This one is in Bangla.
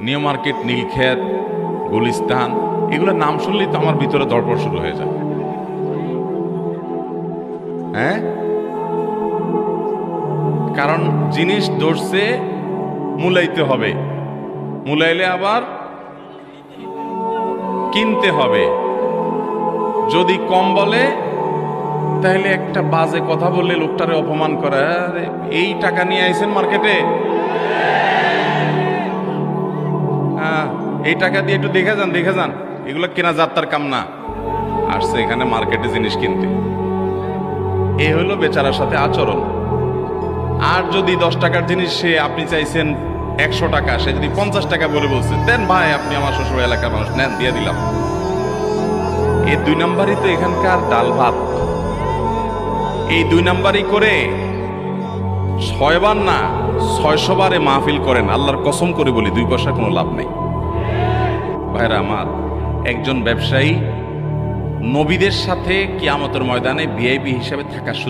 নিউ মার্কেট, নীলক্ষেত, গুলিস্তান, এগুলোর নাম শুনলেই তো আমার ভিতরে দরপড় শুরু হয়ে যায়। হ্যাঁ, কারণ জিনিস ধরছে, মূলাইতে হবে, মূলাইলে আবার কিনতে হবে। যদি কম বলে তাহলে একটা বাজে কথা বললে লোকটারে অপমান করে, আরে এই টাকা নিয়ে আইছেন মার্কেটে, হ্যাঁ এই টাকা দিয়ে একটু দেখে যান, এগুলো কেনা যাত্রার কাম না, আসছে এখানে মার্কেটে জিনিস কিনতে। এ হলো বেচারার সাথে আচরণ। আর যদি 10 টাকার জিনিস সে আপনি চাইছেন 100 টাকা, সে যদি 50 টাকা বলে বলছে, দেন ভাই আপনি আমার শ্বশুর এলাকার মানুষ, নেন দিয়ে দিলাম। এই 2 নাম্বারই তো এখানকার ডাল ভাত। এই 2 নাম্বারই করে 6 বার না 600 বারে মাহফিল করেন, আল্লাহর কসম করে বলি 2 পয়সা কোনো লাভ নেই। ভাইরা আমার, একজন ব্যবসায়ী নবীদের সাথে কিয়ামতের ময়দানে ভিআইপি হিসেবে থাকার সুযোগ